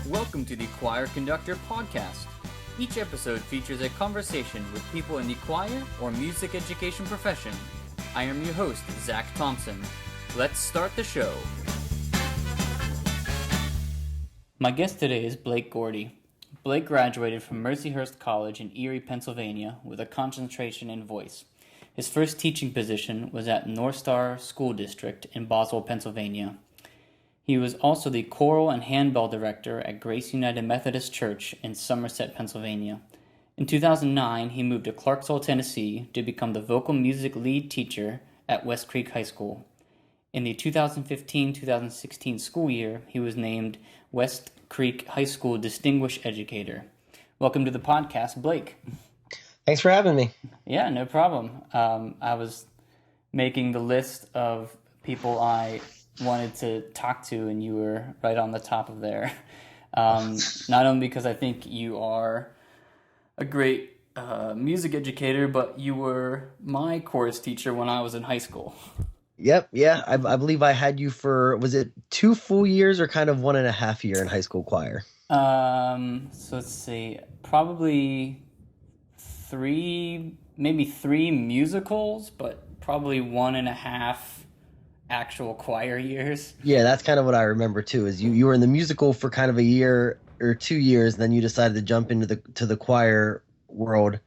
Welcome to the Choir Conductor podcast. Each episode features a conversation with people in the choir or music education profession. I am your host, Zach Thompson. Let's start the show. My guest today is Blake Gority. Blake graduated from Mercyhurst College in Erie, Pennsylvania with a concentration in voice. His first teaching position was at North Star School District in Boswell, Pennsylvania. He was also the choral and handbell director at Grace United Methodist Church in Somerset, Pennsylvania. In 2009, he moved to Clarksville, Tennessee to become the vocal music lead teacher at West Creek High School. In the 2015-2016 school year, he was named West Creek High School Distinguished Educator. Welcome to the podcast, Blake. Thanks for having me. Yeah, no problem. I was making the list of people I wanted to talk to, and you were right on the top of there. Not only because I think you are a great music educator, but you were my chorus teacher when I was in high school. Yep, yeah. I believe I had you for, was it 2 full years or kind of 1.5 year in high school choir? So let's see, probably maybe three musicals, but probably 1.5 actual choir years. Yeah, that's kind of what I remember too, is you were in the musical for kind of a year or 2 years, and then you decided to jump into the choir world.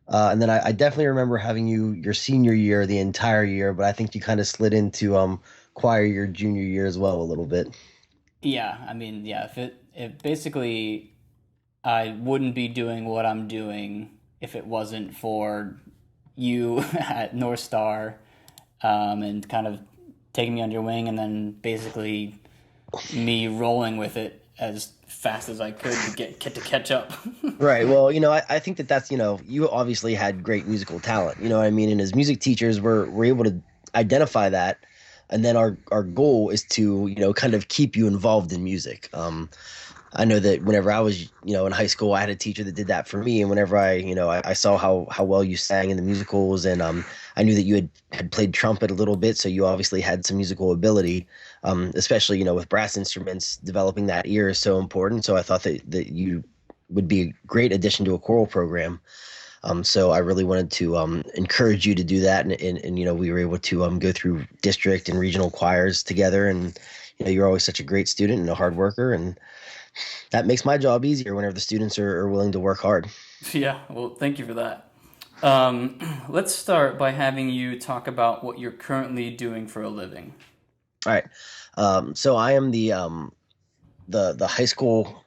And then I definitely remember having you your senior year, the entire year, but I think you kind of slid into choir your junior year as well a little bit. Yeah, I mean, yeah, if basically I wouldn't be doing what I'm doing if it wasn't for you at North Star, and kind of taking me under your wing, and then basically me rolling with it as fast as I could to catch up. Right. Well, I think that's, you obviously had great musical talent, you know what I mean? And as music teachers, we're able to identify that. And then our goal is to, kind of keep you involved in music. I know that whenever I was, in high school, I had a teacher that did that for me. And whenever I saw how well you sang in the musicals, and I knew that you had played trumpet a little bit, so you obviously had some musical ability, especially, with brass instruments. Developing that ear is so important. So I thought that you would be a great addition to a choral program. So I really wanted to encourage you to do that. And we were able to go through district and regional choirs together. And, you're always such a great student and a hard worker. And that makes my job easier whenever the students are willing to work hard. Yeah, well, thank you for that. Let's start by having you talk about what you're currently doing for a living. All right. So I am the high school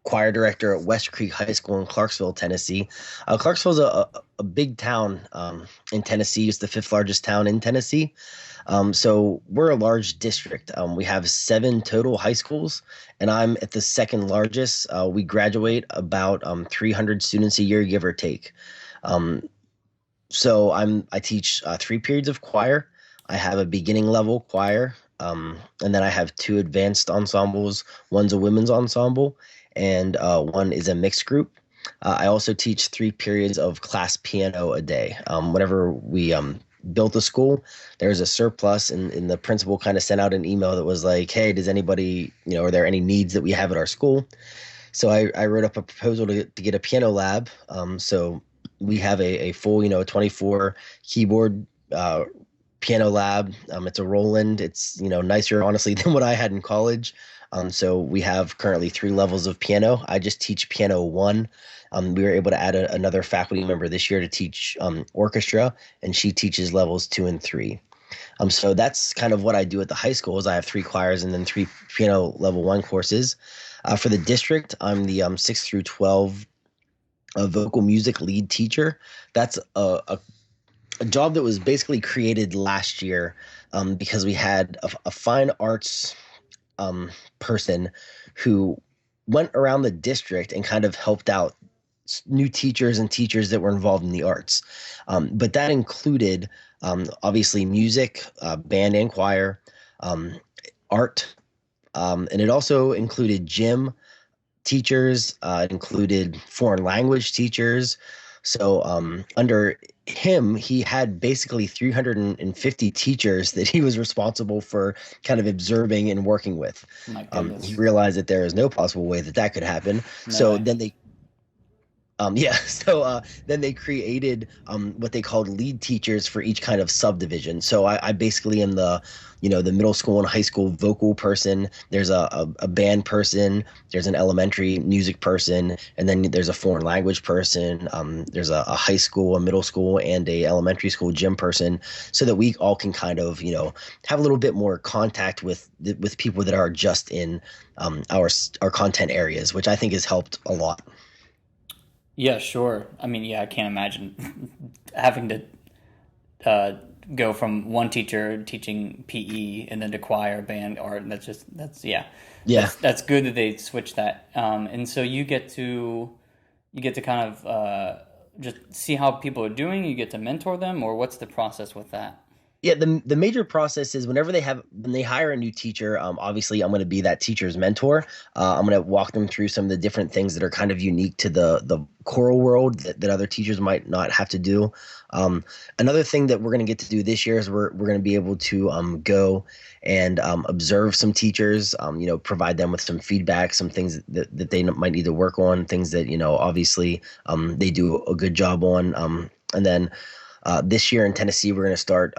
choir director at West Creek High School in Clarksville, Tennessee. Clarksville's a big town in Tennessee. It's the 5th largest town in Tennessee. So we're a large district. We have 7 total high schools, and I'm at the 2nd largest. We graduate about 300 students a year, give or take. So I teach 3 periods of choir. I have a beginning level choir, and then I have 2 advanced ensembles. One's a women's ensemble, and one is a mixed group. I also teach 3 periods of class piano a day. Whenever we built the school, there was a surplus, and the principal kind of sent out an email that was like, hey, does anybody, are there any needs that we have at our school? So I wrote up a proposal to get a piano lab. So we have a full, 24 keyboard piano lab. It's a Roland. It's, nicer, honestly, than what I had in college. So we have currently 3 levels of piano. I just teach piano 1. We were able to add another faculty member this year to teach orchestra, and she teaches levels 2 and 3. So that's kind of what I do at the high school. Is I have 3 choirs and then 3 piano level 1 courses. For the district, I'm the 6 through 12 vocal music lead teacher. That's a job that was basically created last year because we had a fine arts person who went around the district and kind of helped out new teachers and teachers that were involved in the arts. But that included obviously music, band and choir, art, and it also included gym teachers, it included foreign language teachers, So under him, he had basically 350 teachers that he was responsible for kind of observing and working with. My He goodness. realized that there is no possible way that that could happen. No So way. then they yeah, so then they created what they called lead teachers for each kind of subdivision. So I basically am the middle school and high school vocal person. There's a band person. There's an elementary music person, and then there's a foreign language person. There's a high school, a middle school, and a elementary school gym person, so that we all can kind of have a little bit more contact with people that are just in our content areas, which I think has helped a lot. Yeah, sure. I mean, yeah, I can't imagine having to uh, go from one teacher teaching PE and then to choir, band, art. That's yeah, Yeah. that's good that they switched that. And so you get to kind of just see how people are doing. You get to mentor them, or what's the process with that? Yeah, the major process is when they hire a new teacher, obviously I'm going to be that teacher's mentor. I'm going to walk them through some of the different things that are kind of unique to the choral world that other teachers might not have to do. Another thing that we're going to get to do this year is we're going to be able to go and observe some teachers, provide them with some feedback, some things that they might need to work on, things that obviously they do a good job on, and then this year in Tennessee, we're going to start,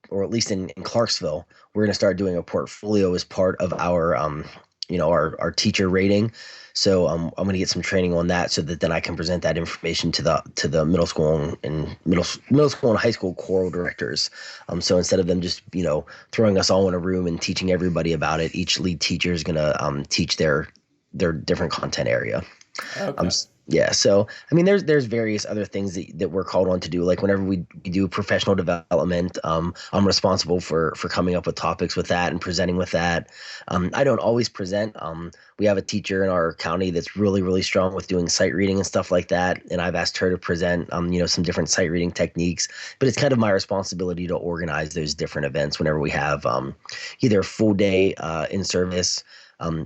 or at least in Clarksville, we're going to start doing a portfolio as part of our teacher rating. So I'm going to get some training on that, so that then I can present that information to the middle school and middle school and high school choral directors. So instead of them just throwing us all in a room and teaching everybody about it, each lead teacher is going to teach their different content area. Okay. Yeah, so I mean, there's various other things that we're called on to do. Like whenever we do professional development, I'm responsible for coming up with topics with that and presenting with that. I don't always present. We have a teacher in our county that's really strong with doing sight reading and stuff like that, and I've asked her to present some different sight reading techniques. But it's kind of my responsibility to organize those different events whenever we have either a full day in service.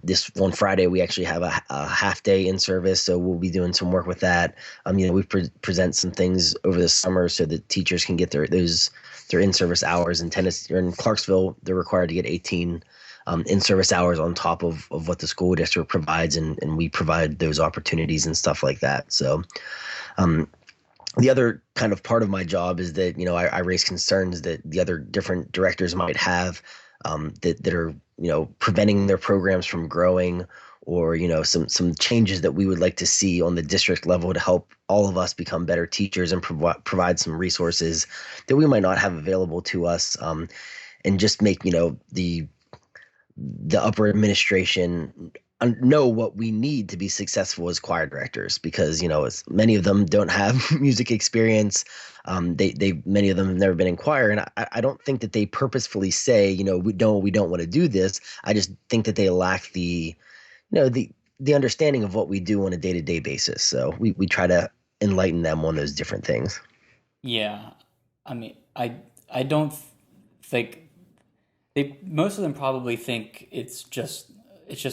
This one Friday, we actually have a half day in service, so we'll be doing some work with that. We present some things over the summer so that teachers can get their in service hours. In Tennessee or in Clarksville, they're required to get 18 in service hours on top of what the school district provides, and we provide those opportunities and stuff like that. So um, the other kind of part of my job is that I raise concerns that the other different directors might have, that are preventing their programs from growing, or some changes that we would like to see on the district level to help all of us become better teachers and provide some resources that we might not have available to us, and just make the upper administration know what we need to be successful as choir directors, because as many of them don't have music experience. They many of them have never been in choir, and I don't think that they purposefully say we don't want to do this. I just think that they lack the understanding of what we do on a day-to-day basis. So we try to enlighten them on those different things. Yeah. I mean, I don't think they most of them probably think it's just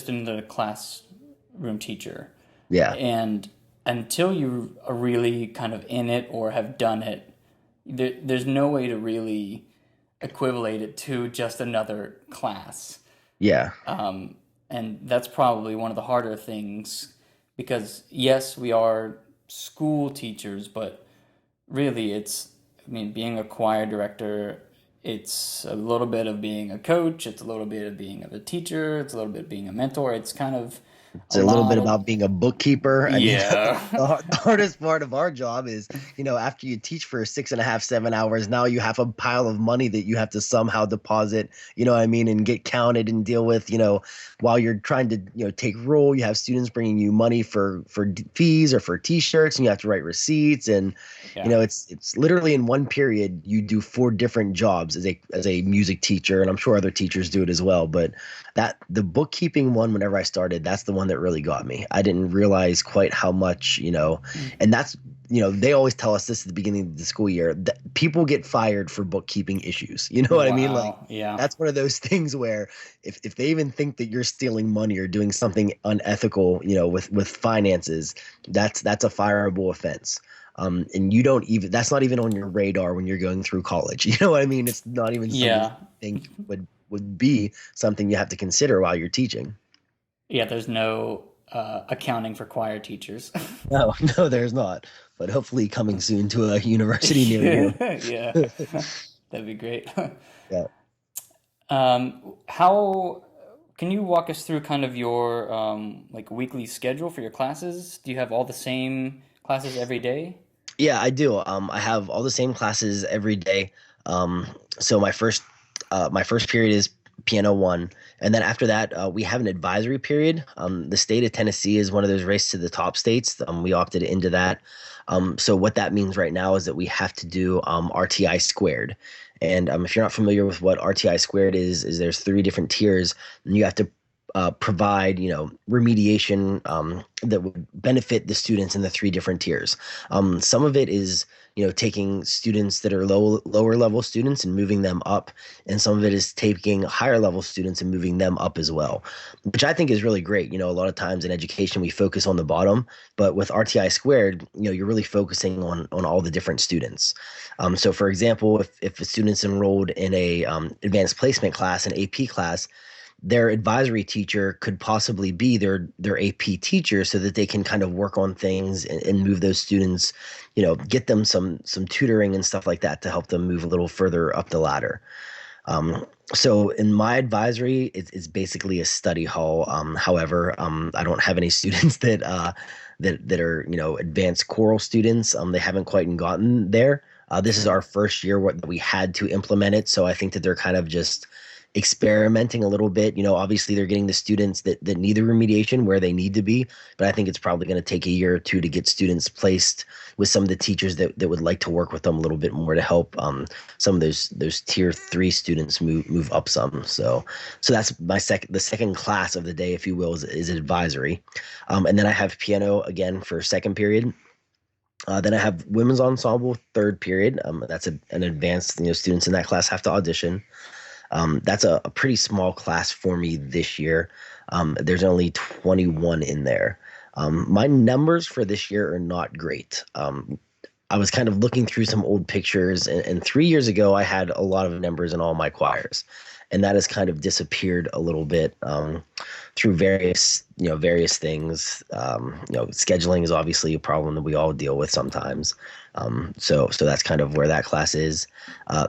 another classroom teacher. Yeah. And until you are really kind of in it or have done it, there's no way to really equivalate it to just another class. Yeah. And that's probably one of the harder things, because yes, we are school teachers, but really I mean, being a choir director, it's a little bit of being a coach, it's a little bit of being a teacher, it's a little bit of being a mentor. It's kind of It's a a little bit lot of, about being a bookkeeper. I mean, yeah. the hardest part of our job is, after you teach for 6.5, 7 hours, now you have a pile of money that you have to somehow deposit, what I mean, and get counted and deal with, while you're trying to, take roll. You have students bringing you money for fees or for t-shirts, and you have to write receipts. And, Yeah. it's literally in one period, you do 4 different jobs as a music teacher. And I'm sure other teachers do it as well. But the bookkeeping one, whenever I started, that's the one that really got me. I didn't realize quite how much, and that's, they always tell us this at the beginning of the school year, that people get fired for bookkeeping issues. You know what I mean? Like, Wow. Yeah. that's one of those things where if they even think that you're stealing money or doing something unethical, with finances, that's a fireable offense. And you don't even, that's not even on your radar when you're going through college. You know what I mean? It's not even something that Yeah. you think would be something you have to consider while you're teaching. Yeah, there's no accounting for choir teachers. No, no, there's not. But hopefully coming soon to a university near you. Yeah, that'd be great. Yeah. How can you walk us through kind of your like weekly schedule for your classes? Do you have all the same classes every day? Yeah, I do. I have all the same classes every day. Um, so my first period is piano one, and then after that, we have an advisory period. The state of Tennessee is one of those race to the top states. We opted into that. So what that means right now is that we have to do RTI squared. And if you're not familiar with what RTI squared is there's three different tiers, and you have to provide, remediation that would benefit the students in the three different tiers. Some of it is, taking students that are lower level students and moving them up, and some of it is taking higher level students and moving them up as well, which I think is really great. A lot of times in education we focus on the bottom, but with RTI squared, you're really focusing on all the different students. So, for example, if a student's enrolled in a advanced placement class, an AP class, their advisory teacher could possibly be their AP teacher so that they can kind of work on things and move those students, get them some tutoring and stuff like that to help them move a little further up the ladder. So in my advisory, it's basically a study hall. However, I don't have any students that are advanced choral students. They haven't quite gotten there. This is our first year that we had to implement it, so I think that they're kind of just experimenting a little bit. Obviously they're getting the students that need the remediation where they need to be, but I think it's probably going to take a year or two to get students placed with some of the teachers that would like to work with them a little bit more to help some of those tier 3 students move up some. So that's the second class of the day, if you will, is advisory. And then I have piano again for second period. Then I have women's ensemble third period. That's an advanced, students in that class have to audition. That's a pretty small class for me this year. There's only 21 in there. My numbers for this year are not great. I was kind of looking through some old pictures, and 3 years ago, I had a lot of numbers in all my choirs, and that has kind of disappeared a little bit through various things. Scheduling is obviously a problem that we all deal with sometimes. So that's kind of where that class is.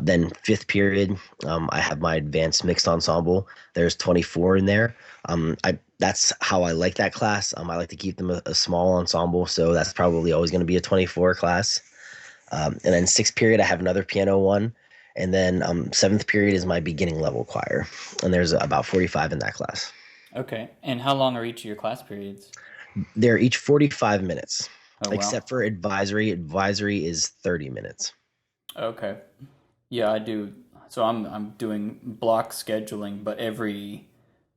Then fifth period, I have my advanced mixed ensemble. There's 24 in there. That's how I like that class. I like to keep them a small ensemble, so that's probably always going to be a 24 class. And then sixth period, I have another piano one. And then seventh period is my beginning level choir, and there's about 45 in that class. Okay. And how long are each of your class periods? They're each 45 minutes, Oh, wow. except for advisory. Advisory is 30 minutes. Okay. Yeah, I do. So I'm doing block scheduling, but every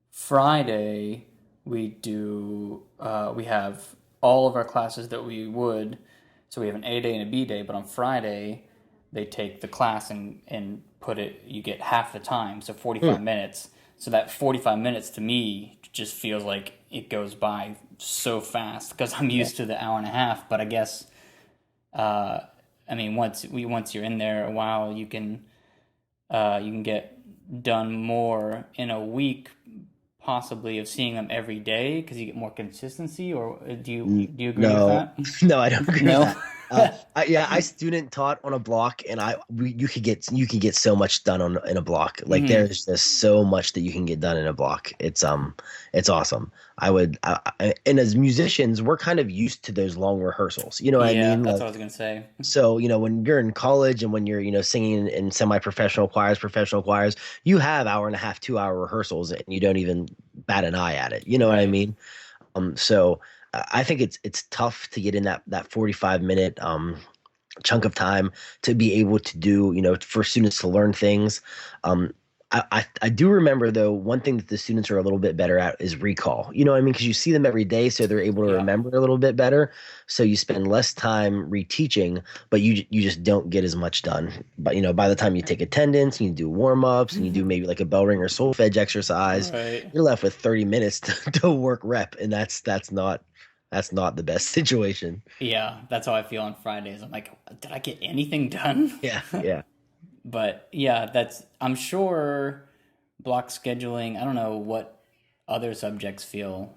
Friday we have all of our classes that we would. So we have an A day and a B day, but on Friday they take the class and put it, you get half the time, so Hmm. 45 minutes. So that 45 minutes to me just feels like it goes by so fast because I'm Yeah. used to the hour and a half, but I guess uh, I mean once you're in there a while, you can get done more in a week, possibly, of seeing them every day because you get more consistency. Or do you agree with No, that? no, I don't agree with No. that. I student taught on a block, and you can get so much done in a block. Like Hmm. there's just so much that you can get done in a block. It's awesome. And as musicians, we're kind of used to those long rehearsals. You know what I Yeah, mean? that's what I Like, was gonna say. so, when you're in college and when you're, singing in semi-professional choirs, professional choirs, you have hour and a half, 2 hour rehearsals, and you don't even bat an eye at it. You know what I Right. mean? So I think it's tough to get in that 45 minute chunk of time to be able to do, for students to learn things. Um, I do remember, though, one thing that the students are a little bit better at is recall. You know what I mean? Because you see them every day, so they're able to Yeah. remember a little bit better. So you spend less time reteaching, but you just don't get as much done. But by the time you take attendance, and you do warm ups, and you do maybe like a bell ring or solfege exercise, Right. you're left with 30 minutes to work rep, and that's not That's not the best situation. Yeah, that's how I feel on Fridays. I'm like, did I get anything done? Yeah, yeah. But yeah, that's I'm sure block scheduling. I don't know what other subjects feel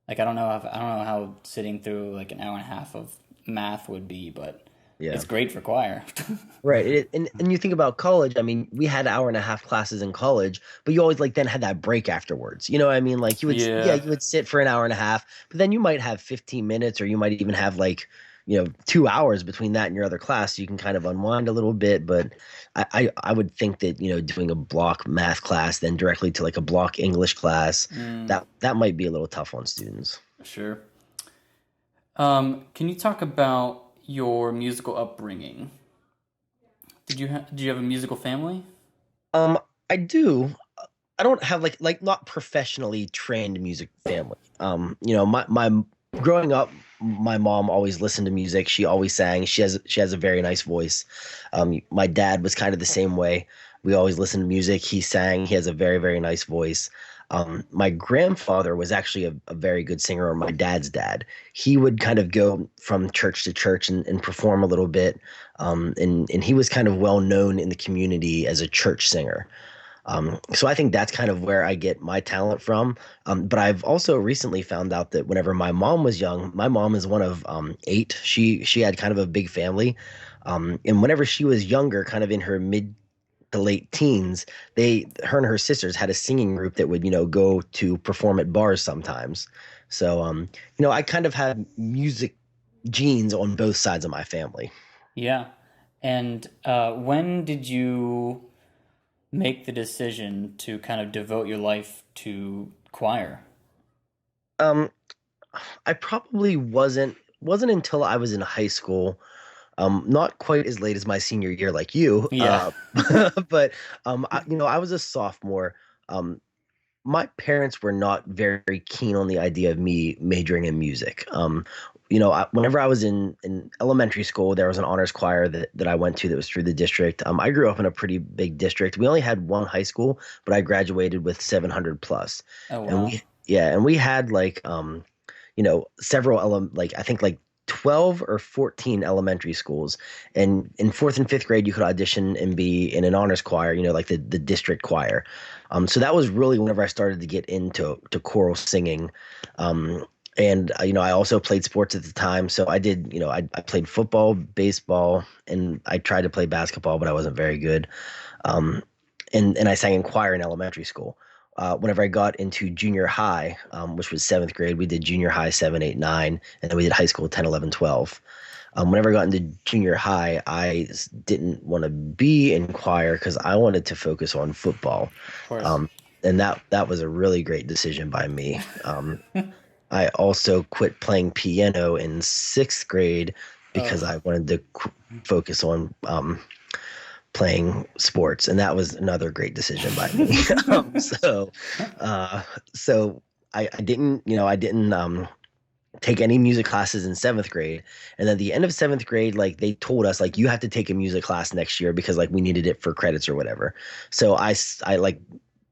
like. I don't know how sitting through like an hour and a half of math would be, but Yeah. it's great for choir. Right. And you think about college, I mean, we had hour and a half classes in college, but you always like then had that break afterwards. You know what I mean? Like you would, yeah, Yeah, you would sit for an hour and a half, but then you might have 15 minutes or you might even have like, 2 hours between that and your other class. So you can kind of unwind a little bit. But I would think that, doing a block math class, then directly to like a block English class, that might be a little tough on students. sure. Can you talk about your musical upbringing? Did you have a musical family? Um, I do. I don't have like not professionally trained music family. My growing up, my mom always listened to music. She always sang. She has a very nice voice. My dad was kind of the same way. We always listened to music. He sang. He has a very, very nice voice. My grandfather was actually a very good singer, or my dad's dad. He would kind of go from church to church and perform a little bit. And he was kind of well known in the community as a church singer. So I think that's kind of where I get my talent from. But I've also recently found out that whenever my mom was young, my mom is one of eight. She had kind of a big family. And whenever she was younger, kind of in her mid to late teens, her and her sisters had a singing group that would, go to perform at bars sometimes. So, I kind of had music genes on both sides of my family. Yeah. And when did you make the decision to kind of devote your life to choir? Um, I probably wasn't until I was in high school, not quite as late as my senior year like you, Yeah. but I was a sophomore. Um, my parents were not very keen on the idea of me majoring in music. Whenever I was in elementary school, there was an honors choir that I went to that was through the district. I grew up in a pretty big district. We only had one high school, but I graduated with 700 plus, Oh and wow. we had like several like I think like 12 or 14 elementary schools. And in fourth and fifth grade, you could audition and be in an honors choir, like the district choir. So that was really whenever I started to get into choral singing. And I also played sports at the time. So I did, I played football, baseball, and I tried to play basketball, but I wasn't very good. Um, and I sang in choir in elementary school. Whenever I got into junior high, which was seventh grade, we did junior high 7, 8, 9, and then we did high school 10, 11, 12. Whenever I got into junior high, didn't want to be in choir because I wanted to focus on football. Of course. Um, and that was a really great decision by me. I also quit playing piano in sixth grade because Oh, I wanted to focus on playing sports, and that was another great decision by me. So, uh, so I didn't take any music classes in seventh grade, and then at the end of seventh grade, like they told us, like you have to take a music class next year because like we needed it for credits or whatever. So I like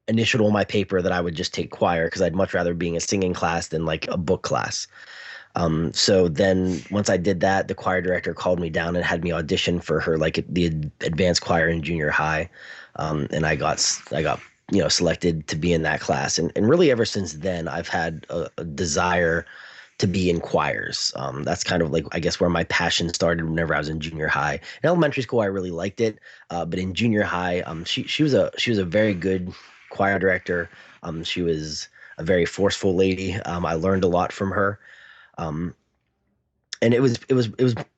initialed on my paper that I would just take choir because I'd much rather being a singing class than like a book class. So then once I did that, the choir director called me down and had me audition for her like the advanced choir in junior high. And I got selected to be in that class. And really ever since then, I've had a desire to be in choirs. That's kind of like, I guess, where my passion started whenever I was in junior high. In elementary school, I really liked it. But in junior high, she was a very good choir director. She was a very forceful lady. I learned a lot from her. Um, and it was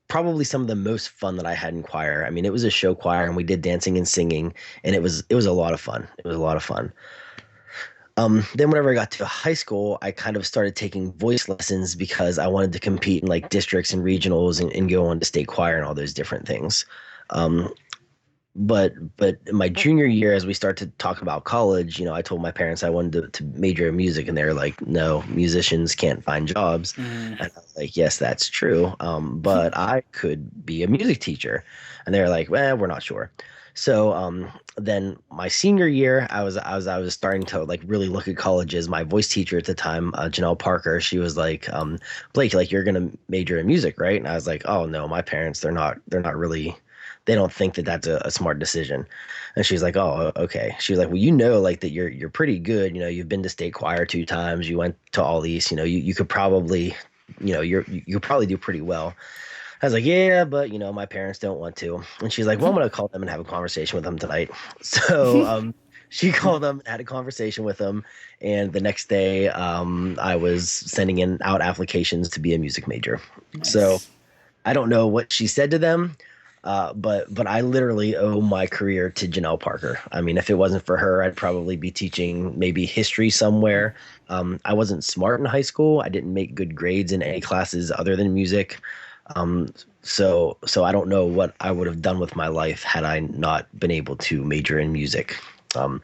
probably some of the most fun that I had in choir. I mean, it was a show choir, and we did dancing and singing, and it was a lot of fun. It was a lot of fun. Then whenever I got to high school, I kind of started taking voice lessons because I wanted to compete in like districts and regionals and go on to state choir and all those different things. Um, but in my junior year, as we start to talk about college, I told my parents I wanted to major in music, and they're like, "No, musicians can't find jobs." mm, And I was like, "Yes, that's true, but I could be a music teacher," and they're like, "Well, we're not sure." So then my senior year, I was starting to like really look at colleges. My voice teacher at the time, Janelle Parker, she was like, Blake, like you're gonna major in music, right? And I was like, oh no, my parents, they're not really, they don't think that that's a smart decision. And she's like, oh, okay. She was like, well, like that you're pretty good. You've been to state choir 2 times. You went to all these. You could probably, you could probably do pretty well. I was like, yeah, but my parents don't want to. And she's like, well, I'm gonna call them and have a conversation with them tonight. So she called them and had a conversation with them. And the next day, I was sending in out applications to be a music major. So Nice. I don't know what she said to them, but I literally owe my career to Janelle Parker. I mean, if it wasn't for her, I'd probably be teaching maybe history somewhere. I wasn't smart in high school. I didn't make good grades in any classes other than music. So I don't know what I would have done with my life had I not been able to major in music. Um,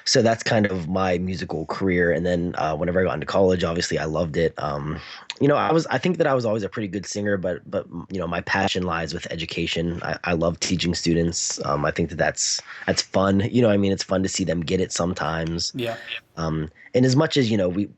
so that's kind of my musical career. And then whenever I got into college, obviously I loved it. I think that I was always a pretty good singer, but my passion lies with education. I love teaching students. I think that that's fun. I mean, it's fun to see them get it sometimes. Yeah. And as much as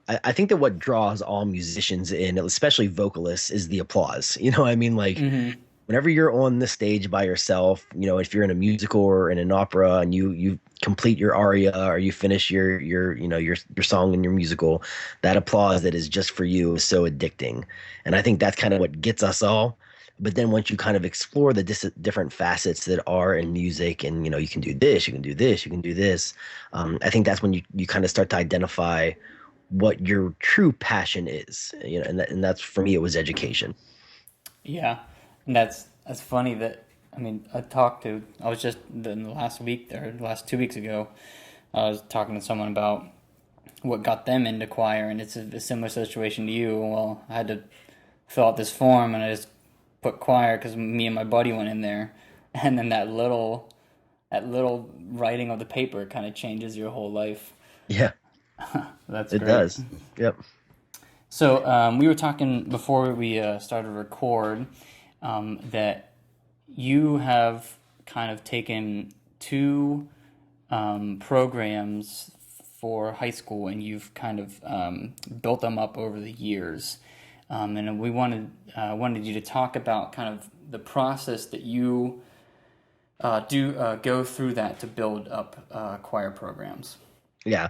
I think that what draws all musicians in, especially vocalists, is the applause. I mean, like Mm-hmm. whenever you're on the stage by yourself, if you're in a musical or in an opera and you complete your aria or you finish your song in your musical, that applause that is just for you is so addicting. And I think that's kind of what gets us all. But then once you kind of explore the different facets that are in music, and you can do this, you can do this, you can do this, I think that's when you kind of start to identify what your true passion is. And that's, for me, it was education. Yeah, and that's funny that I mean I was just in the last week there, the last 2 weeks ago, I was talking to someone about what got them into choir, and it's a similar situation to you. Well, I had to fill out this form, and I just put choir because me and my buddy went in there, and then that little writing of the paper kind of changes your whole life. Yeah, That's it great. does. Yep. So we were talking before we started to record that you have kind of taken two programs for high school and you've kind of built them up over the years. And we wanted you to talk about kind of the process that you do go through that to build up choir programs. Yeah.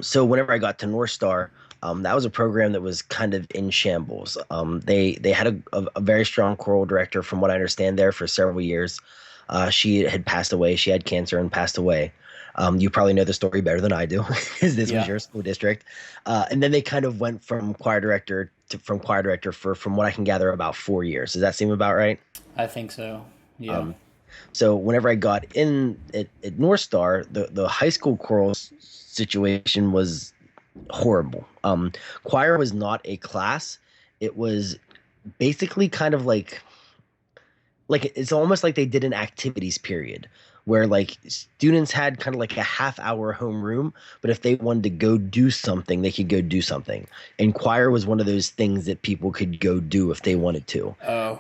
So whenever I got to North Star, that was a program that was kind of in shambles. They had a very strong choral director, from what I understand, there for several years. She had passed away. She had cancer and passed away. You probably know the story better than I do, because this was Yeah, your school district. And then they kind of went from choir director for, from what I can gather, about 4 years. Does that seem about right? I think so. Yeah. Um, So whenever I got in at North Star, the high school choral situation was horrible. Choir was not a class. It was basically kind of like it's almost like they did an activities period where like students had kind of like a half hour homeroom, but if they wanted to go do something, they could go do something. And choir was one of those things that people could go do if they wanted to. Oh,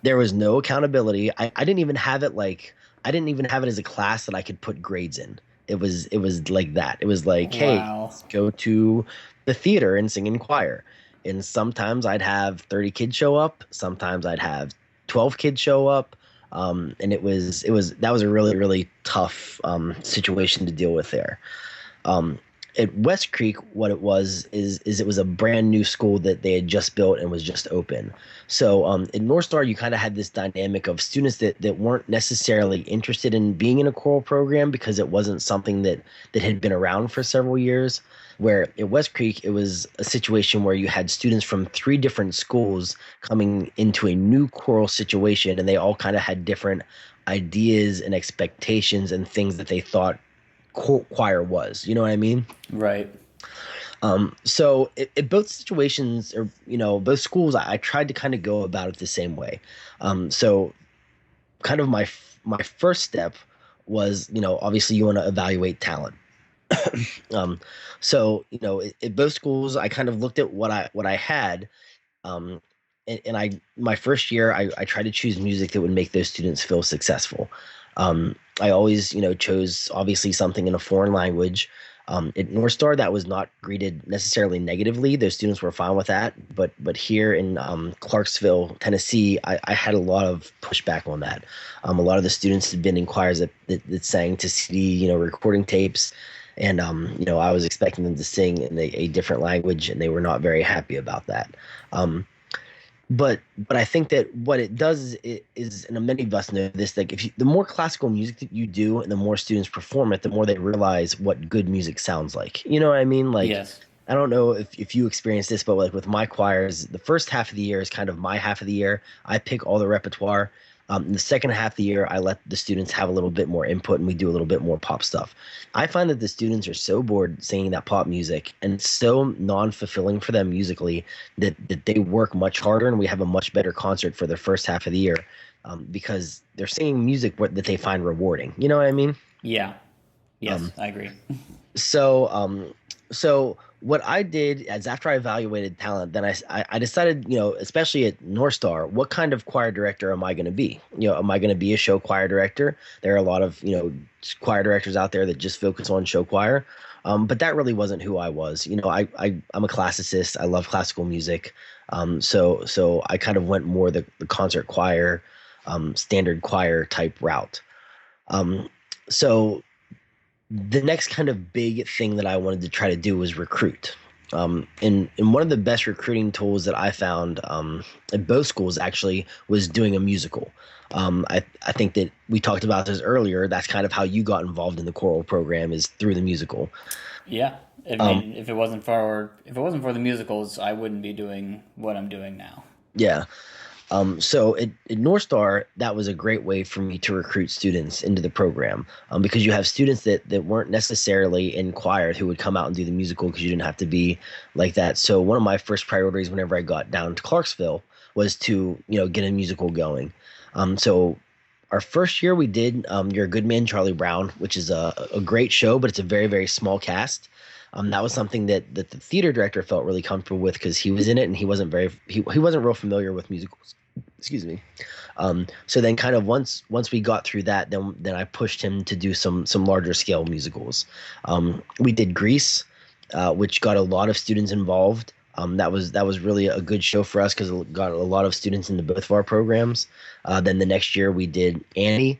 There was no accountability. I didn't even have it like, I didn't even have it as a class that I could put grades in. It was like that. It was like, hey, wow. let's go to the theater and sing in choir. And sometimes I'd have 30 kids show up. Sometimes I'd have 12 kids show up. And that was a really, really tough situation to deal with there. Um, at West Creek, what it was is it was a brand new school that they had just built and was just open. So in North Star, you kind of had this dynamic of students that weren't necessarily interested in being in a choral program because it wasn't something that had been around for several years. Where at West Creek, it was a situation where you had students from 3 different schools coming into a new choral situation, and they all kind of had different ideas and expectations and things that they thought choir was. You know what I mean? Right. So it both situations, or both schools, I tried to kind of go about it the same way. So kind of my first step was, obviously you want to evaluate talent. um, so at both schools, I kind of looked at what I had, um, and my first year, I tried to choose music that would make those students feel successful. I always, chose obviously something in a foreign language. At North Star, that was not greeted necessarily negatively. Those students were fine with that. But here in Clarksville, Tennessee, I had a lot of pushback on that. A lot of the students had been in choirs that sang to CD, recording tapes, and I was expecting them to sing in a different language, and they were not very happy about that. Um, but I think that what it does is, and many of us know this, like the more classical music that you do and the more students perform it, the more they realize what good music sounds like. You know what I mean? Like, Yes. I don't know if you experience this, but like with my choirs, the first half of the year is kind of my half of the year. I pick all the repertoire. The second half of the year, I let the students have a little bit more input and we do a little bit more pop stuff. I find that the students are so bored singing that pop music and it's so non-fulfilling for them musically that they work much harder and we have a much better concert for the first half of the year, because they're singing music that they find rewarding. You know what I mean? Yeah. Um, Yes, I agree. so, um, so what I did is after I evaluated talent, then I decided, especially at North Star, what kind of choir director am I going to be? Am I going to be a show choir director? There are a lot of, choir directors out there that just focus on show choir. But that really wasn't who I was. I'm a classicist. I love classical music. So I kind of went more the concert choir, standard choir type route. Um, so the next kind of big thing that I wanted to try to do was recruit. And one of the best recruiting tools that I found at both schools actually was doing a musical. I think that we talked about this earlier. That's kind of how you got involved in the choral program is through the musical. Yeah. I Um, mean, if it wasn't for the musicals, I wouldn't be doing what I'm doing now. yeah. So at North Star, that was a great way for me to recruit students into the program, because you have students that weren't necessarily in choir who would come out and do the musical because you didn't have to be like that. So one of my first priorities whenever I got down to Clarksville was to get a musical going. So our first year we did You're a Good Man, Charlie Brown, which is a great show, but it's a very, very small cast. That was something that the theater director felt really comfortable with because he was in it and he wasn't real familiar with musicals. Excuse me. So then kind of once we got through that, then I pushed him to do some larger scale musicals. We did Grease, which got a lot of students involved. That was really a good show for us because it got a lot of students into both of our programs. Then the next year we did Annie,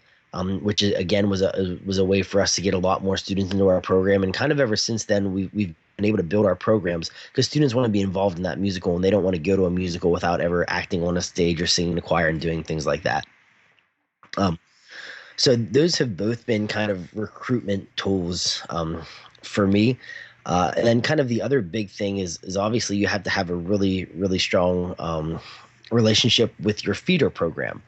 which again was a way for us to get a lot more students into our program. And kind of ever since then, we've been able to build our programs because students want to be involved in that musical and they don't want to go to a musical without ever acting on a stage or singing in the choir and doing things like that. Um, so those have both been kind of recruitment tools for me. And then kind of the other big thing is obviously you have to have a really, really strong relationship with your feeder program.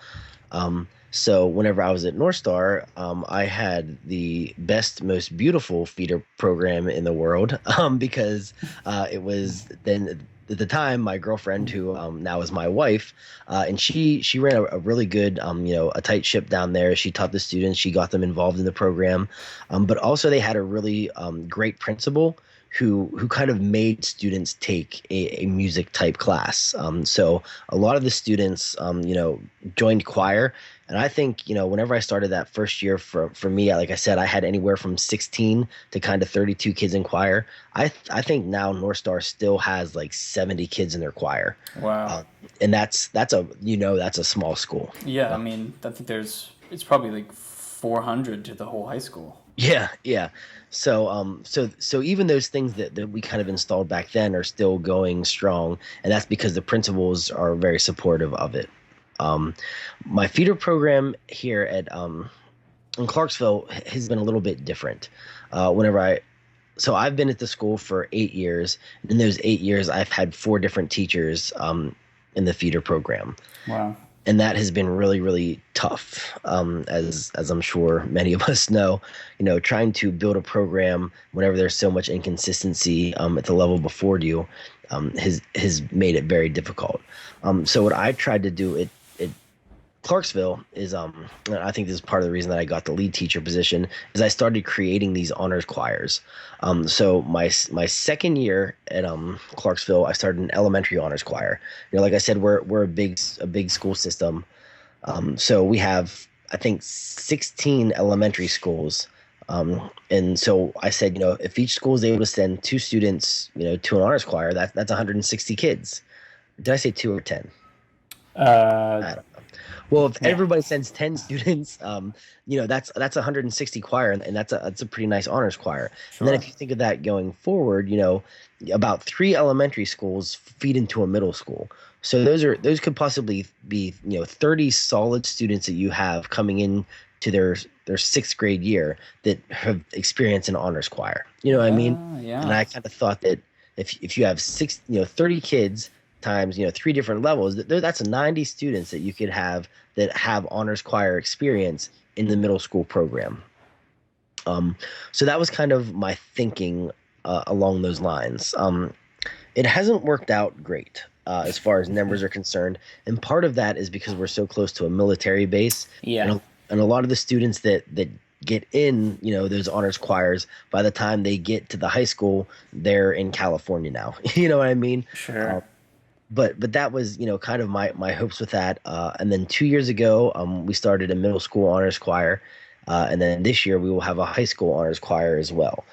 So whenever I was at North Star, I had the best, most beautiful feeder program in the world, because it was then at the time my girlfriend, who now is my wife, and she ran a really good, a tight ship down there. She taught the students, she got them involved in the program, but also they had a really great principal who kind of made students take a music type class. So a lot of the students, joined choir. And I think, whenever I started that first year for me, like I said, I had anywhere from 16 to kind of 32 kids in choir. I think now North Star still has like 70 kids in their choir. Wow. Uh, and that's a small school. Yeah, I Uh, mean, I think it's probably like 400 to the whole high school. Yeah, yeah. So even those things that we kind of installed back then are still going strong, and that's because the principals are very supportive of it. Um, my feeder program here at in Clarksville has been a little bit different. Whenever so I've been at the school for 8 years. And in those 8 years, I've had four different teachers in the feeder program, Wow. and that has been really, really tough. As I'm sure many of us know, trying to build a program whenever there's so much inconsistency at the level before you has made it very difficult. So what I tried to do at Clarksville is and I think this is part of the reason that I got the lead teacher position is I started creating these honors choirs. So my second year at Clarksville, I started an elementary honors choir. Like I said, we're a big school system. So we have I think 16 elementary schools. And so I said, if each school is able to send two students, to an honors choir, that's 160 kids. Did I say two or 10? Uh, I don't know. Well, if yeah, everybody sends 10 students, that's 160 choir, and that's a pretty nice honors choir. And then sure. if you think of that going forward, about three elementary schools feed into a middle school. So those could possibly be 30 solid students that you have coming in to their sixth grade year that have experienced an honors choir. You know what I mean? And Yeah. I kind of thought that if you have 30 kids times three different levels, that's 90 students that you could have that have honors choir experience in the middle school program. So that was kind of my thinking along those lines. It hasn't worked out great as far as numbers are concerned, and part of that is because we're so close to a military base, and Yeah, and a lot of the students that get in those honors choirs, by the time they get to the high school, they're in California now. You know what I mean? sure. But that was kind of my hopes with that. And then 2 years ago, we started a middle school honors choir, and then this year we will have a high school honors choir as well.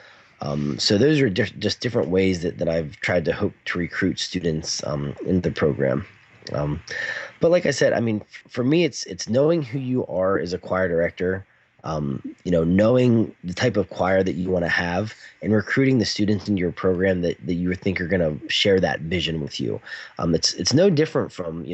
So those are just different ways that I've tried to hope to recruit students into the program. Um, but like I said, I mean, for me, it's knowing who you are as a choir director, knowing the type of choir that you want to have, and recruiting the students into your program that you think are going to share that vision with you. It's no different from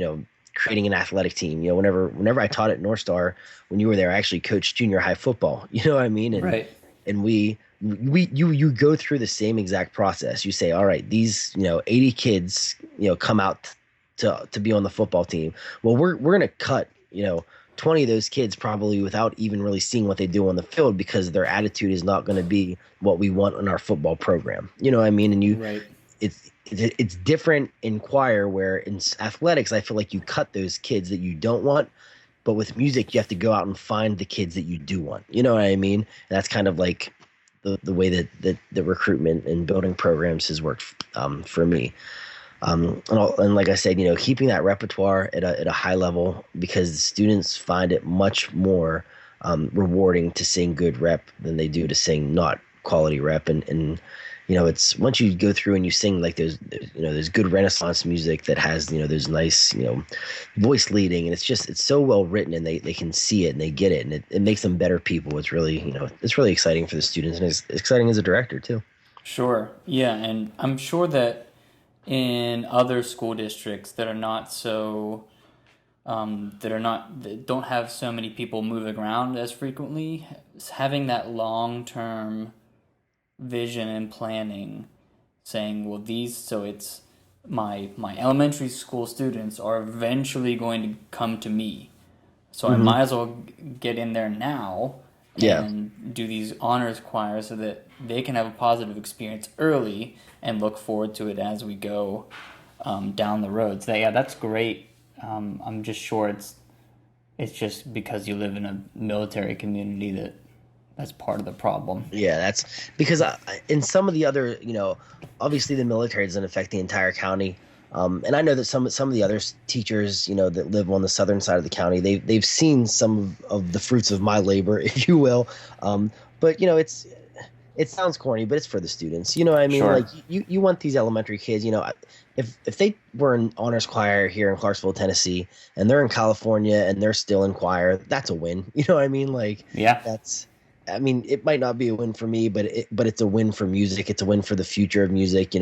creating an athletic team. Whenever I taught at North Star, when you were there, I actually coached junior high football. You know what I mean? Right. And you go through the same exact process. You say, all right, these 80 kids come out to be on the football team. Well, we're gonna cut 20 of those kids probably without even really seeing what they do on the field, because their attitude is not going to be what we want in our football program. You know what I mean? And Right. it's different in choir, where in athletics I feel like you cut those kids that you don't want, but with music you have to go out and find the kids that you do want. You know what I mean? And that's kind of like the way that the recruitment and building programs has worked for me. And like I said, keeping that repertoire at a high level, because the students find it much more rewarding to sing good rep than they do to sing not quality rep. And it's once you go through and you sing like there's good Renaissance music that has those nice voice leading, and it's so well written, and they can see it and they get it, and it makes them better people. It's really it's really exciting for the students, and it's exciting as a director too. Sure. Yeah, and I'm sure that in other school districts that are not so that don't have so many people moving around as frequently, having that long term vision and planning, saying, well, it's my elementary school students are eventually going to come to me, so I Hmm. might as well get in there now Yeah. and do these honors choirs so that they can have a positive experience early and look forward to it as we go down the road. So yeah, that's great. I'm just sure it's just because you live in a military community that's part of the problem. Yeah, that's because in some of the other, obviously the military doesn't affect the entire county. And I know that some of the other teachers, that live on the southern side of the county, they've seen some of the fruits of my labor, if you will. But it sounds corny, but it's for the students. You know what I mean? Like Sure. you want these elementary kids, if they were in honors choir here in Clarksville, Tennessee, and they're in California and they're still in choir, that's a win. You know what I mean? Like Yeah. that's I mean, it might not be a win for me, but it's a win for music. It's a win for the future of music.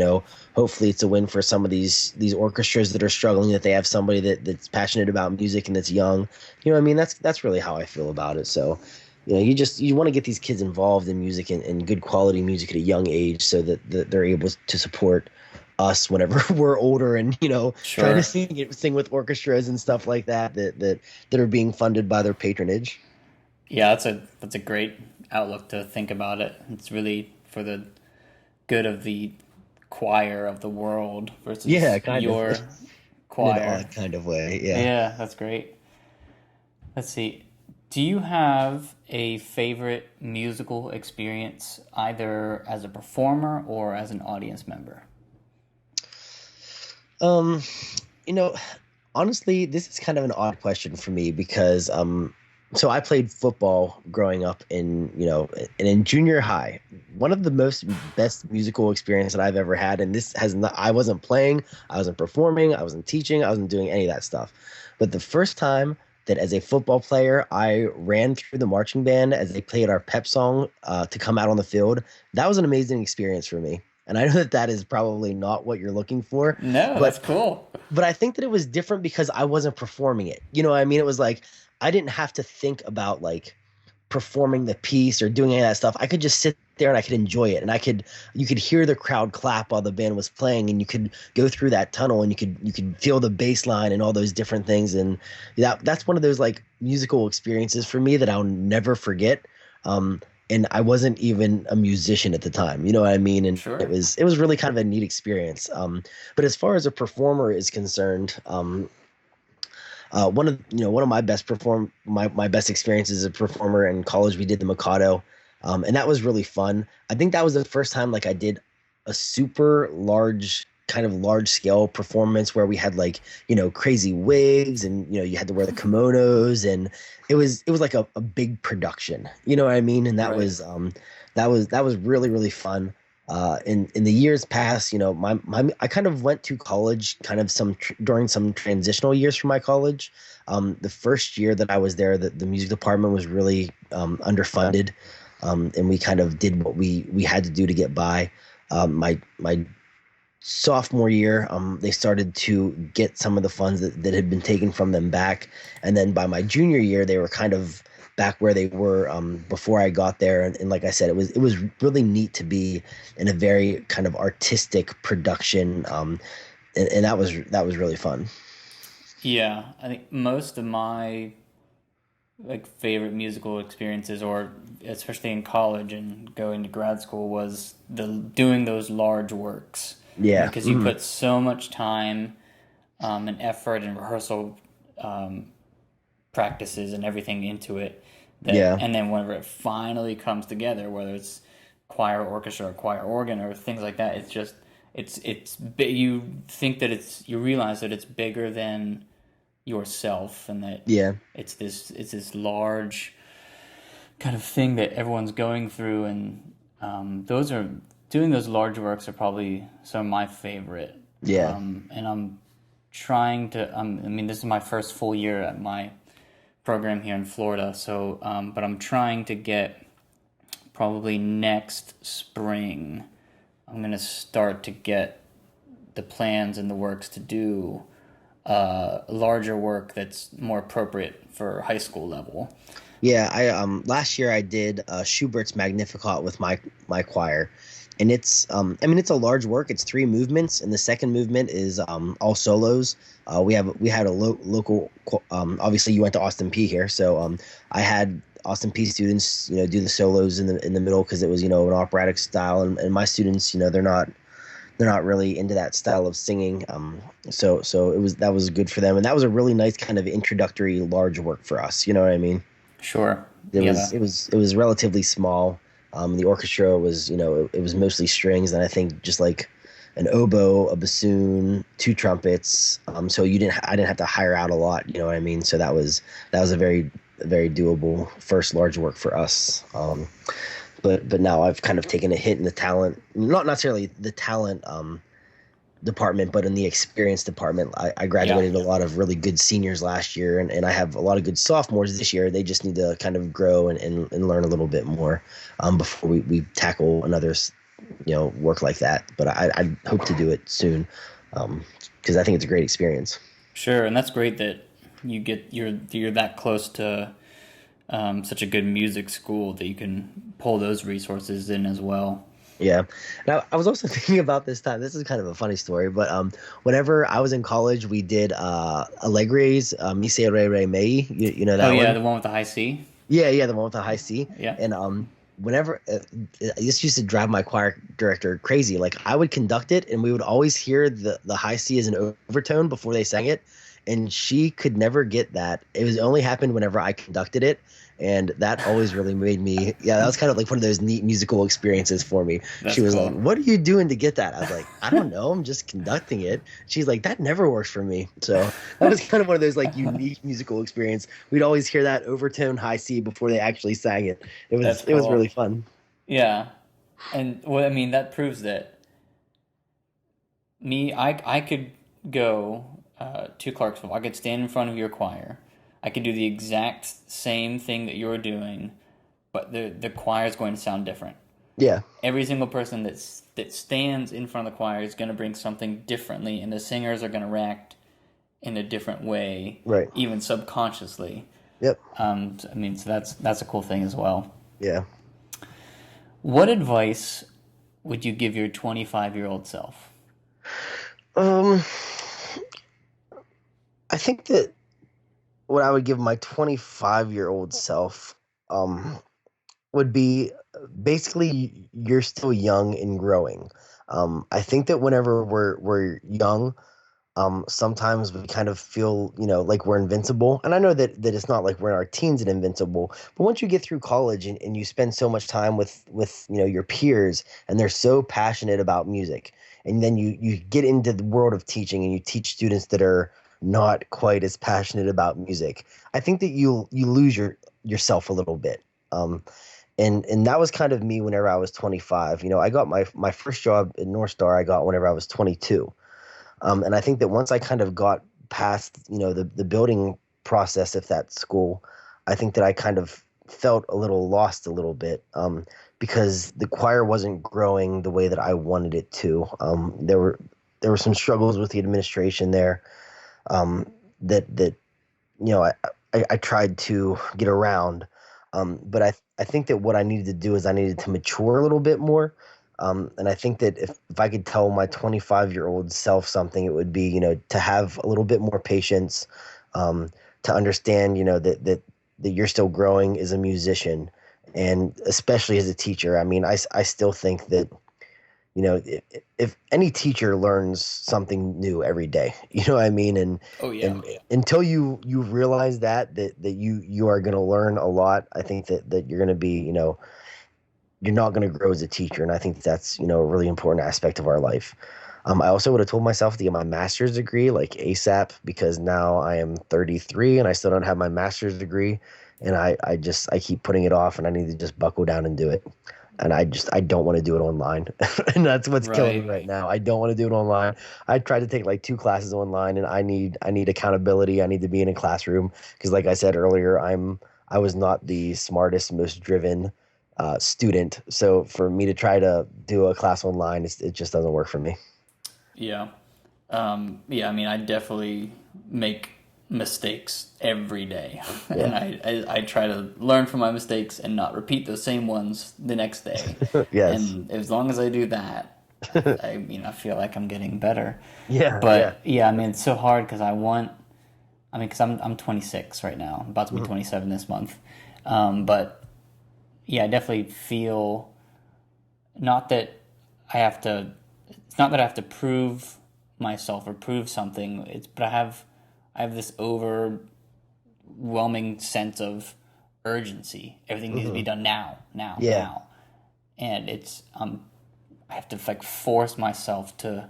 Hopefully it's a win for some of these orchestras that are struggling, that they have somebody that's passionate about music and that's young. You know what I mean? That's really how I feel about it. So, you want to get these kids involved in music and good quality music at a young age, so that they're able to support us whenever we're older, and trying to Sure. sing with orchestras and stuff like that are being funded by their patronage. Yeah, that's a great outlook to think about it. It's really for the good of the choir of the world Yeah, versus kind of. your In an choir. odd kind of way. Yeah. Yeah, that's great. Let's see. Do you have a favorite musical experience, either as a performer or as an audience member? Um, you know, Honestly, this is kind of an odd question for me, because So I played football growing up in, and in junior high. One of the most best musical experience that I've ever had, and this has not, I wasn't playing, I wasn't performing, I wasn't teaching, I wasn't doing any of that stuff. But the first time that as a football player, I ran through the marching band as they played our pep song to come out on the field, that was an amazing experience for me. And I know that that is probably not what you're looking for, No, but that's cool. I think that it was different because I wasn't performing it. You know what I mean? It was like I didn't have to think about like performing the piece or doing any of that stuff. I could just sit there and I could enjoy it. And you could hear the crowd clap while the band was playing, and you could go through that tunnel and you could feel the bass line and all those different things. And that's one of those like musical experiences for me that I'll never forget. And I wasn't even a musician at the time, you know what I mean? And it Sure. was really kind of a neat experience. But as far as a performer is concerned, one of my my best experiences as a performer in college, we did the Mikado, and that was really fun. I think that was the first time like I did a super large kind of large scale performance where we had like crazy wigs, and you had to wear the kimonos, and it was like a big production, you know what I mean? And that Right. was that was really really fun. In the years past, my I kind of went to college kind of during some transitional years for my college. The first year that I was there, the music department was really underfunded, and we kind of did what we had to do to get by. My sophomore year, they started to get some of the funds that had been taken from them back, and then by my junior year, they were kind of back where they were before I got there. And like I said, it was really neat to be in a very kind of artistic production, and that was really fun. Yeah, I think most of my like favorite musical experiences, or especially in college and going to grad school, was the doing those large works. Yeah. Because you Mhm. put so much time and effort and rehearsal practices and everything into it that, Yeah. and then whenever it finally comes together, whether it's choir, orchestra, or choir organ, or things like that, it's just you think that you realize that it's bigger than yourself, and that Yeah. it's this large kind of thing that everyone's going through. And those are doing those large works are probably some of my favorite. Yeah. And I'm trying to I mean, this is my first full year at my program here in Florida, so but I'm trying to get, probably next spring, I'm gonna start to get the plans and the works to do larger work that's more appropriate for high school level. Yeah, I last year I did Schubert's Magnificat with my choir, and it's I mean it's a large work. It's three movements, and the second movement is all solos. We had a local obviously you went to Austin P here, so I had Austin P students do the solos in the middle because it was an operatic style, and my students they're not really into that style of singing. So that was good for them, and that was a really nice kind of introductory large work for us. You know what I mean? Sure. It was Yeah. it was it was relatively small. The orchestra was it was mostly strings, and I think just like an oboe, a bassoon, two trumpets. So I didn't have to hire out a lot. You know what I mean? So that was a very doable first large work for us. But now I've kind of taken a hit in the talent, not necessarily the talent department, but in the experience department. I Yeah. graduated a lot of really good seniors last year, and I have a lot of good sophomores this year. They just need to kind of grow and learn a little bit more before we tackle another work like that. But I hope to do it soon because I think it's a great experience. Sure. And that's great that you're that close to such a good music school that you can pull those resources in as well. Yeah. Now, I was also thinking about this time. This is kind of a funny story, but whenever I was in college, we did Allegri's Miserere Mei. You know Oh that yeah, one? the one with the high C. Yeah, yeah, the one with the high C. Yeah. And whenever this used to drive my choir director crazy. Like I would conduct it, and we would always hear the high C as an overtone before they sang it, and she could never get that. It was only happened whenever I conducted it, And that always really made me, yeah, that was kind of like one of those neat musical experiences for me. She That's was like, cool. "What are you doing to get that?" I was like, "I don't know. I'm just conducting it." She's like, "That never works for me." So that was kind of one of those like unique musical experience. We'd always hear that overtone high C before they actually sang it. That's It was cool. really fun. Yeah. And well, I mean, that proves that I could go to Clarksville. I could stand in front of your choir. I could do the exact same thing that you're doing, but the choir is going to sound different. Yeah, Every single person that stands in front of the choir is going to bring something differently, and the singers are going to react in a different way, right. even subconsciously. Yep. I mean, so that's a cool thing as well. Yeah. What advice would you give your 25-year-old self? Um, I think that what I would give my 25-year-old self um would be basically you're still young and growing. I think that whenever we're young, sometimes we kind of feel, like we're invincible. And I know that it's not like we're in our teens and invincible, but once you get through college and you spend so much time with your peers and they're so passionate about music, and then you get into the world of teaching and you teach students that are not quite as passionate about music, I think that you lose yourself a little bit. And that was kind of me whenever I was 25. I got my first job at North Star I got whenever I was 22. And I think that once I kind of got past, the building process of that school, I think that I kind of felt a little lost a little bit, because the choir wasn't growing the way that I wanted it to. There were some struggles with the administration there, that I tried to get around. But I think that what I needed to do is I needed to mature a little bit more. And I think that if I could tell my 25-year-old self something, it would be, to have a little bit more patience, to understand, that you're still growing as a musician and especially as a teacher. I mean, I still think that, if any teacher learns something new every day, you know what I mean? And Oh yeah. and until you realize that you are going to learn a lot, I think that you're going to be, you're not going to grow as a teacher. And I think that's, a really important aspect of our life. I also would have told myself to get my master's degree like ASAP, because now I am 33 and I still don't have my master's degree. And I keep putting it off, and I need to just buckle down and do it. And I don't want to do it online. And that's what's killing me Right. right now. I don't want to do it online. I tried to take like two classes online, and I need accountability. I need to be in a classroom because, like I said earlier, I was not the smartest, most driven student. So for me to try to do a class online, it just doesn't work for me. Yeah. Yeah, I mean, I definitely make mistakes every day. Yeah. And I try to learn from my mistakes and not repeat those same ones the next day. Yes. And as long as I do that, I feel like I'm getting better. Yeah. Yeah. But yeah, I mean, it's so hard because because I'm 26 right now, I'm about to be Mhm. 27 this month. But yeah, I definitely feel not that I have to. It's not that I have to prove myself or prove something. But I have this overwhelming sense of urgency. Everything needs to be Mhm. done now, now, Yeah. now, and I have to like force myself to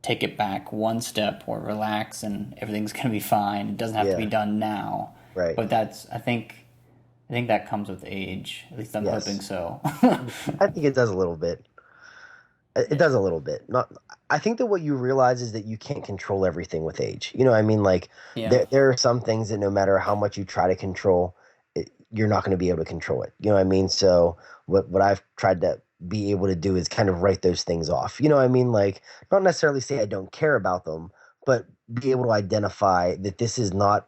take it back one step or relax, and everything's gonna be fine. It doesn't have to be Yeah. done now. Right. But I think that comes with age. At least I'm hoping Yes. so. I think it does a little bit. It Yeah. does a little bit. Not. I think that what you realize is that you can't control everything with age. You know what I mean? Like Yeah. there are some things that no matter how much you try to control, you're not going to be able to control it. You know what I mean? So what I've tried to be able to do is kind of write those things off. You know what I mean? Like not necessarily say I don't care about them, but be able to identify that this is not.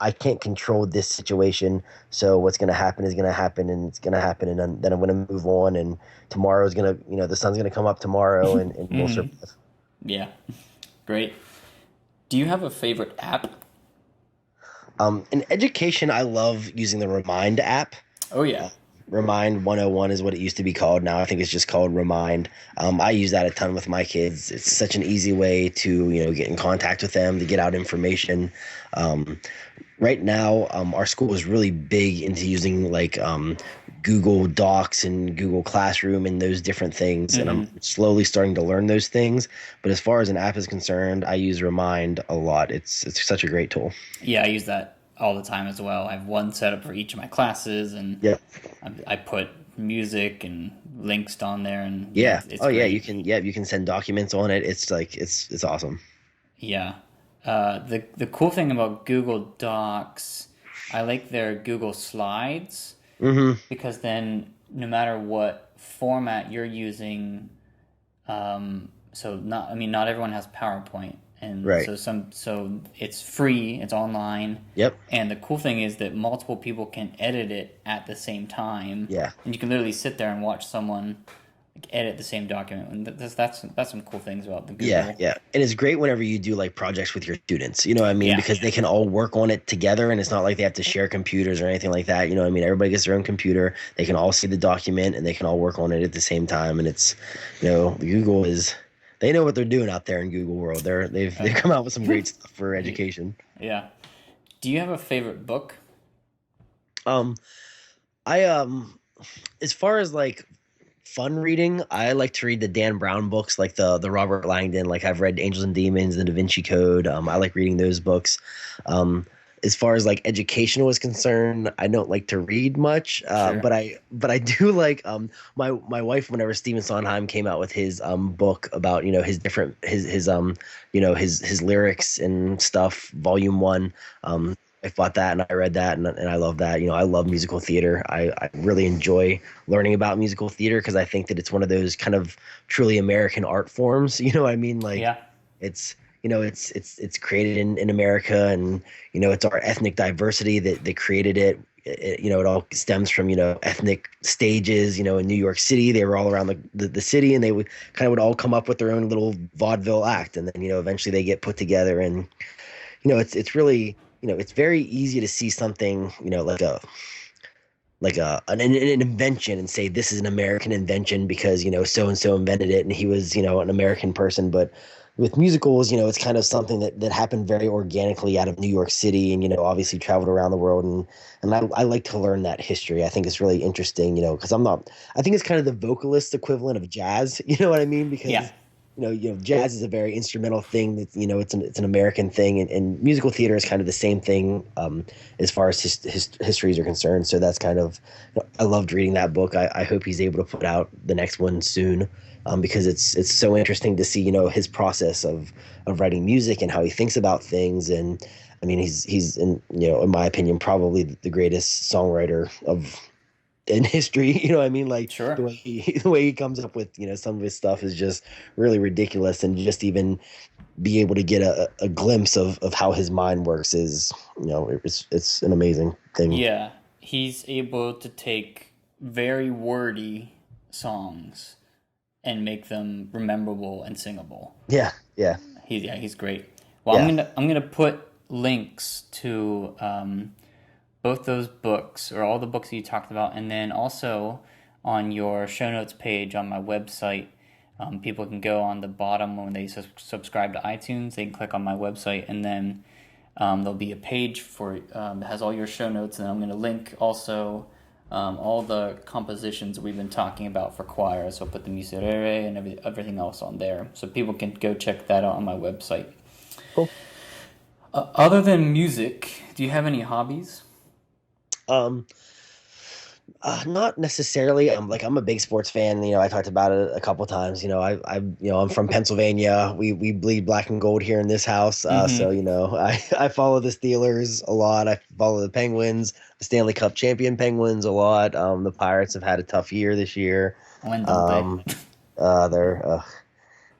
I can't control this situation. So what's going to happen is going to happen, and it's going to happen, and then I'm going to move on. And tomorrow's going to, the sun's going to come up tomorrow, and we'll Hmm. survive. Yeah. Great. Do you have a favorite app? In education, I love using the Remind app. Oh yeah. Remind 101 is what it used to be called. Now I think it's just called Remind. I use that a ton with my kids. It's such an easy way to, get in contact with them, to get out information. Um, right now, our school is really big into using like Google Docs and Google Classroom and those different things. And I'm Hmm. slowly starting to learn those things. But as far as an app is concerned, I use Remind a lot. It's such a great tool. Yeah, I use that all the time as well. I have one set up for each of my classes, and Yep. I put music and links on there, and yeah, Yeah. it's Oh yeah. You great. can. Yeah. You can send documents on it. It's like it's awesome. Yeah. The cool thing about Google Docs, I like their Google Slides Hmm. because then no matter what format you're using, so not I mean not everyone has PowerPoint, and Right. so it's free, it's online, Yep. and the cool thing is that multiple people can edit it at the same time, Yeah. and you can literally sit there and watch someone like edit the same document, and that's some cool things about the Yeah, Google. yeah. And it's great whenever you do like projects with your students, you know what I mean? Yeah, Because they can all work on it together and it's not like they have to share computers or anything like that. You know what I mean? Everybody gets their own computer. They can all see the document and they can all work on it at the same time. And it's, Google is they know what they're doing out there in Google world. They've come out with some great stuff for education. yeah. Do you have a favorite book? Um I as far as like fun reading, I like to read the Dan Brown books, like the Robert Langdon. Like I've read Angels and Demons, The Da Vinci Code. I like reading those books. Um, as far as like education was concerned, I don't like to read much, Sure. but I do like my wife. Whenever Stephen Sondheim came out with his book about his different his lyrics and stuff, Volume One. I bought that and I read that and I love that. I love musical theater. I really enjoy learning about musical theater because I think that it's one of those kind of truly American art forms. You know what I mean? Like Yeah. it's it's created in America and it's our ethnic diversity that created it. It all stems from ethnic stages. In New York City, they were all around the city and they would all come up with their own little vaudeville act and then eventually they get put together and it's really it's very easy to see something like an invention and say this is an American invention because so and so invented it and he was an American person. But with musicals, it's kind of something that happened very organically out of New York City and obviously traveled around the world and I like to learn that history. I think it's really interesting, because I think it's kind of the vocalist equivalent of jazz. You know what I mean? Yeah. Because jazz is a very instrumental thing that it's an American thing and musical theater is kind of the same thing as far as histories are concerned. So that's kind of I loved reading that book. I hope he's able to put out the next one soon because it's so interesting to see his process of writing music and how he thinks about things. And I mean he's in my opinion probably the greatest songwriter of in history. You know what I mean? Like the Sure. way he the way he comes up with some of his stuff is just really ridiculous, and just even be able to get a glimpse of how his mind works is it's an amazing thing. Yeah. He's able to take very wordy songs and make them rememberable and singable. Yeah, yeah, He's great. Well, yeah. I'm gonna put links to both those books or all the books that you talked about, and then also on your show notes page on my website. People can go on the bottom when they subscribe to iTunes. They can click on my website, and then there'll be a page for that has all your show notes, and I'm going to link also all the compositions we've been talking about for choir. So I'll put the miserere and everything else on there, so people can go check that out on my website. Cool. Other than music, do you have any hobbies? Um, not necessarily. Like I'm a big sports fan. I talked about it a couple times. I'm from Pennsylvania. We bleed black and gold here in this house. So Mm-hmm. I follow the Steelers a lot. I follow the Penguins, the Stanley Cup champion Penguins a lot. The Pirates have had a tough year this year. When don't they? Um, they're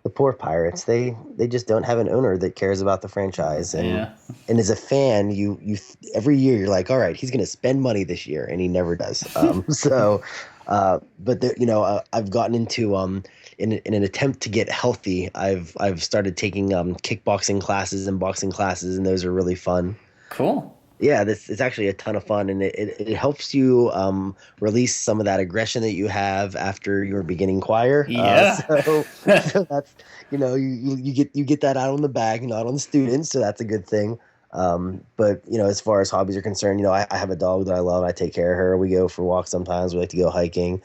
the poor Pirates. They just don't have an owner that cares about the franchise. And Yeah. as a fan, you every year you're like, all right, he's going to spend money this year, and he never does. But I've gotten into in an attempt to get healthy. I've started taking kickboxing classes and boxing classes, and those are really fun. Cool. Yeah, this it's actually a ton of fun, and it helps you release some of that aggression that you have after your beginning choir. Yeah. So that's you get that out on the bag, not on the students, so that's a good thing. But as far as hobbies are concerned, I have a dog that I love. I take care of her. We go for walks sometimes. We like to go hiking.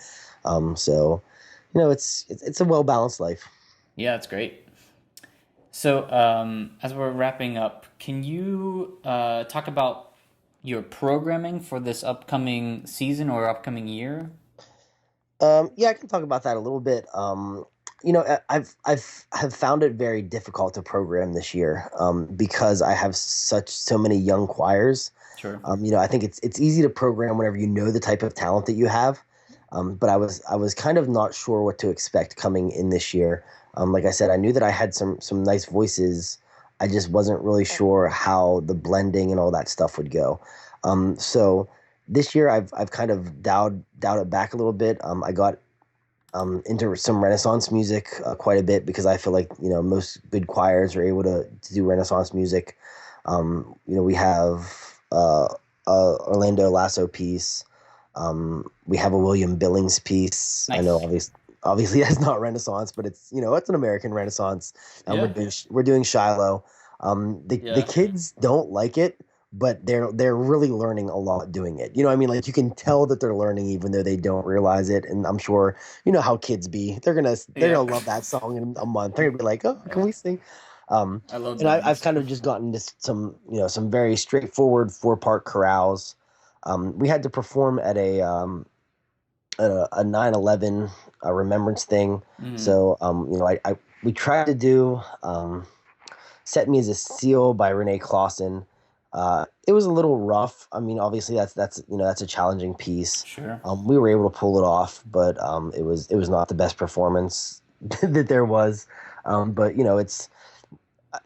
So it's a well balanced life. Yeah, that's great. So, as we're wrapping up, can you talk about your programming for this upcoming season or upcoming year? Yeah, I can talk about that a little bit. I've have found it very difficult to program this year because I have so many young choirs. Sure. I think it's easy to program whenever you know the type of talent that you have. But I was kind of not sure what to expect coming in this year. Like I said, I knew that I had some nice voices. I just wasn't really sure how the blending and all that stuff would go. So this year I've kind of dialed it back a little bit. I got into some Renaissance music quite a bit because I feel like most good choirs are able to do Renaissance music. We have Orlando Lasso piece. We have a William Billings piece. I know Nice. obviously that's not Renaissance, but it's an American Renaissance. We're Yeah. doing Shiloh. The Yeah. kids don't like it, but they're really learning a lot doing it. You know what I mean? Like you can tell that they're learning even though they don't realize it. And I'm sure you know how kids be. They're Yeah. gonna love that song in a month. They're gonna be like, oh, can we sing? Um, I love and I've Billings. kind of just gotten to some very straightforward 4-part chorales. We had to perform at a 9/11 remembrance thing. Mm. So I we tried to do "Set Me as a Seal" by Renee Clausen. It was a little rough. I mean, obviously that's a challenging piece. Sure. We were able to pull it off, but it was not the best performance that there was. But it's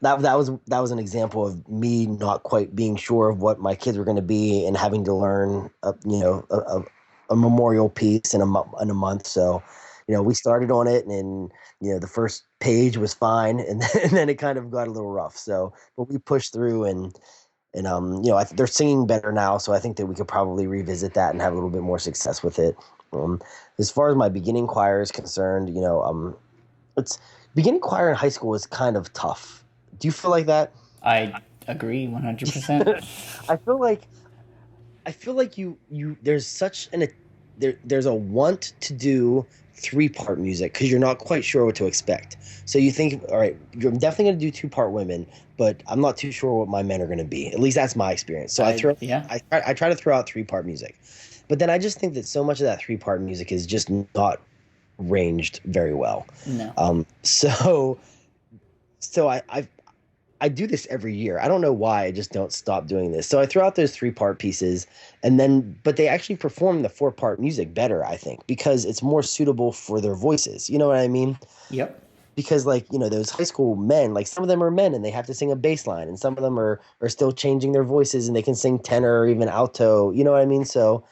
that was an example of me not quite being sure of what my kids were going to be and having to learn a memorial piece in a month. So we started on it, and the first page was fine, and then it kind of got a little rough. So but we pushed through, and they're singing better now, so I think that we could probably revisit that and have a little bit more success with it. um, as far as my beginning choir is concerned, it's beginning choir in high school is kind of tough. Do you feel like that? I agree 100%. I feel like I feel like you there's such there's a want to do 3-part music because you're not quite sure what to expect. So you think, all right, you're definitely going to do 2-part women, but I'm not too sure what my men are going to be. At least that's my experience. So Yeah. I try to throw out 3-part music, but then I just think that so much of that 3-part music is just not ranged very well. No. So I do this every year. I don't know why. I just don't stop doing this. So I throw out those 3-part pieces, but they actually perform the 4-part music better, I think, because it's more suitable for their voices. You know what I mean? Yep. Because like those high school men, like some of them are men and they have to sing a bass line, and some of them are still changing their voices and they can sing tenor or even alto. You know what I mean? So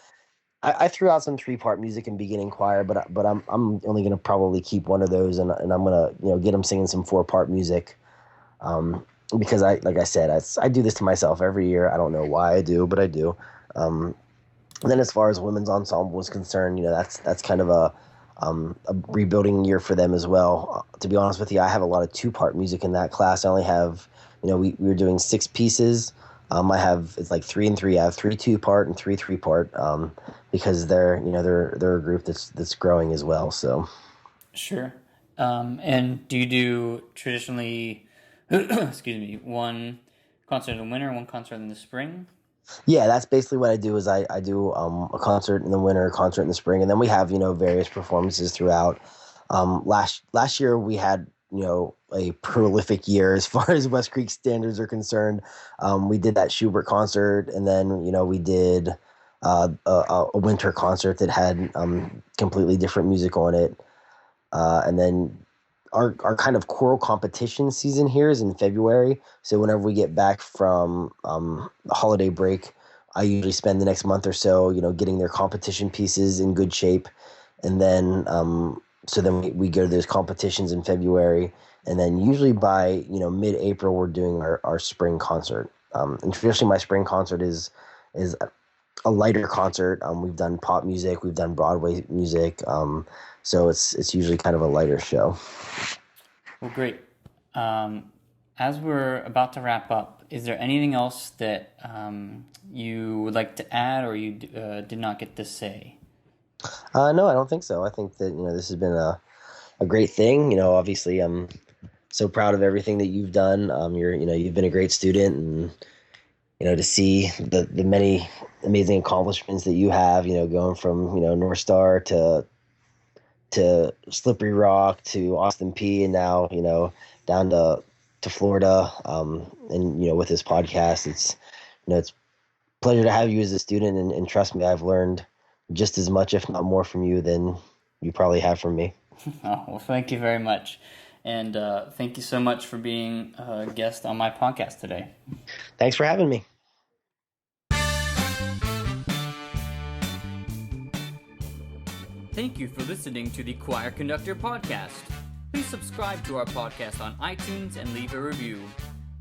I threw out some 3-part music in beginning choir, but I'm only gonna probably keep one of those, and I'm gonna get them singing some 4-part music. Um, because like I said, I do this to myself every year. I don't know why I do, but I do. Um, and then as far as women's ensemble is concerned, that's kind of a rebuilding year for them as well. To be honest with you, I have a lot of 2-part music in that class. I only have, we were doing 6 pieces. It's like 3 and 3. I have 3 2-part and 3 3-part, because they're a group that's growing as well. So Sure. And do you do traditionally, excuse me, one concert in the winter, one concert in the spring? yeah, that's basically what I do. Is I do a concert in the winter, a concert in the spring, and then we have various performances throughout. Last year we had a prolific year as far as West Creek standards are concerned. We did that Schubert concert, and then we did a winter concert that had completely different music on it. And then our kind of choral competition season here is in February. So whenever we get back from the holiday break, I usually spend the next month or so, getting their competition pieces in good shape. And then we go to those competitions in February. And then usually by, mid-April, we're doing our spring concert. And traditionally, my spring concert is a lighter concert. We've done pop music, we've done Broadway music, so it's usually kind of a lighter show. Well, great. As we're about to wrap up, is there anything else that you would like to add, or you did not get to say? No, I don't think so. I think that this has been a great thing. Obviously, I'm so proud of everything that you've done. You've been a great student, and to see the many amazing accomplishments that you have. Going from North Star to Slippery Rock to Austin P, and now down to Florida. And with this podcast, it's a pleasure to have you as a student, and trust me, I've learned just as much, if not more, from you than you probably have from me. Oh, well, thank you very much. And thank you so much for being a guest on my podcast today. Thanks for having me. Thank you for listening to the Choir Conductor podcast. Please subscribe to our podcast on iTunes and leave a review.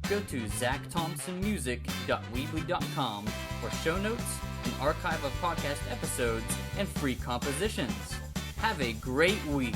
Go to zachthompsonmusic.weebly.com for show notes, an archive of podcast episodes, and free compositions. Have a great week.